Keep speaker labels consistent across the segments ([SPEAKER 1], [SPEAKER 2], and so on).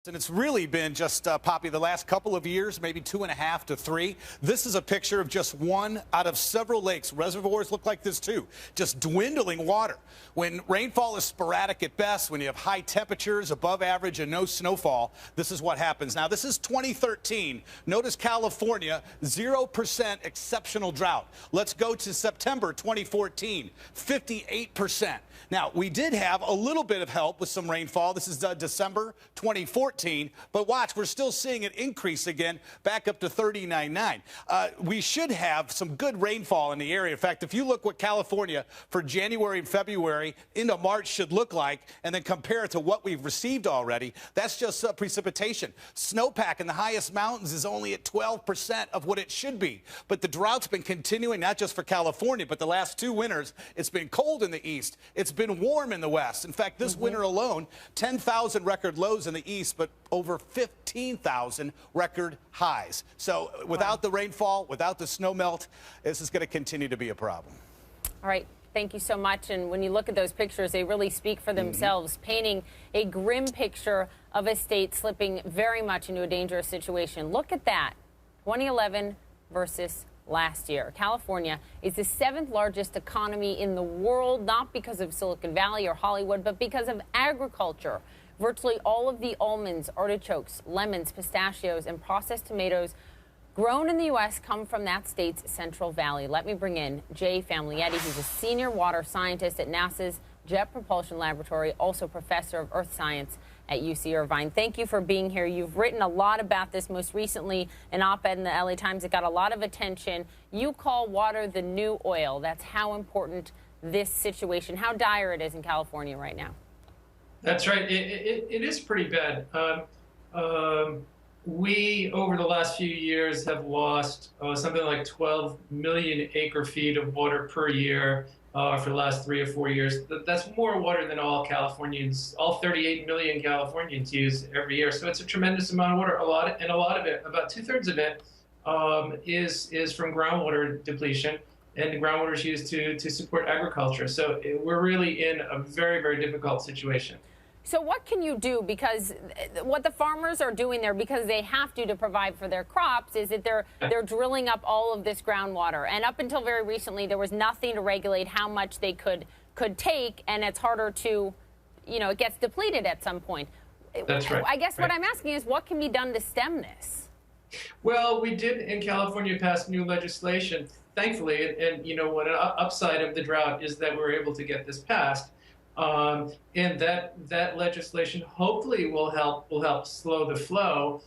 [SPEAKER 1] And it's really been just, Poppy, the last couple of years, maybe 2.5 to 3. This is a picture of just one out of several lakes. Reservoirs look like this, too. Just dwindling water. When rainfall is sporadic at best, when you have high temperatures, above average, and no snowfall, this is what happens. Now, this is 2013. Notice California, 0% exceptional drought. Let's go to September 2014, 58%. Now, we did have a little bit of help with some rainfall. This is December 2014. But watch, we're still seeing it increase again, back up to 39.9. We should have some good rainfall in the area. In fact, if you look what California for January and February into March should look like, and then compare it to what we've received already, that's just precipitation. Snowpack in the highest mountains is only at 12% of what it should be. But the drought's been continuing, not just for California, but the last 2 winters. It's been cold in the east. It's been warm in the west. In fact, this winter alone, 10,000 record lows in the east, but over 15,000 record highs. So without the rainfall, without the snow melt, this is going to continue to be a problem.
[SPEAKER 2] All right. Thank you so much. And when you look at those pictures, they really speak for themselves, painting a grim picture of a state slipping very much into a dangerous situation. Look at that. 2011 versus last year. California is the 7th largest economy in the world, not because of Silicon Valley or Hollywood, but because of agriculture. Virtually all of the almonds, artichokes, lemons, pistachios, and processed tomatoes grown in the U.S. come from that state's Central Valley. Let me bring in Jay Familietti, who's a senior water scientist at NASA's Jet Propulsion Laboratory, also professor of earth science at UC Irvine. Thank you for being here. You've written a lot about this, most recently an op-ed in the LA Times that got a lot of attention. You call water the new oil. That's how important this situation, how dire it is in California right now.
[SPEAKER 3] That's right. It is pretty bad. We, over the last few years, have lost something like 12 million acre-feet of water per year for the last 3 or 4 years. That's more water than all Californians, all 38 million Californians use every year. So it's a tremendous amount of water. A lot of it, about 2/3 of it, is from groundwater depletion, and the groundwater is used to support agriculture. So we're really in a very, very difficult situation.
[SPEAKER 2] So what can you do? Because what the farmers are doing there, because they have to provide for their crops, is that they're drilling up all of this groundwater. And up until very recently, there was nothing to regulate how much they could take, and it's harder to, it gets depleted at some point.
[SPEAKER 3] That's right.
[SPEAKER 2] I guess what I'm asking is, what can be done to stem this? Well,
[SPEAKER 3] we did in California pass new legislation, thankfully, and what an upside of the drought is that we're able to get this passed. And that legislation hopefully will help slow the flow.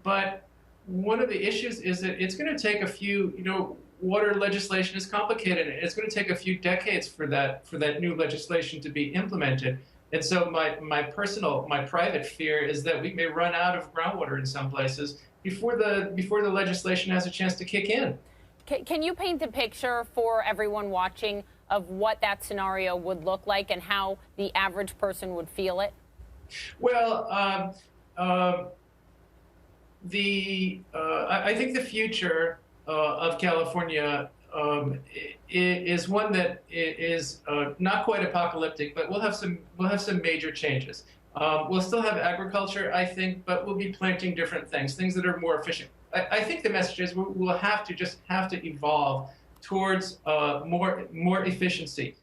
[SPEAKER 3] But one of the issues is that it's going to take a few, water legislation is complicated. It's going to take a few decades for that new legislation to be implemented. And so my private fear is that we may run out of groundwater in some places before the legislation has a chance to kick in.
[SPEAKER 2] Can you paint a picture for everyone watching of what that scenario would look like and how the average person would feel it?
[SPEAKER 3] Well, I think the future of California is one that is not quite apocalyptic, but we'll have some major changes. We'll still have agriculture, I think, but we'll be planting different things that are more efficient. I think the message is we'll have to evolve towards more efficiency.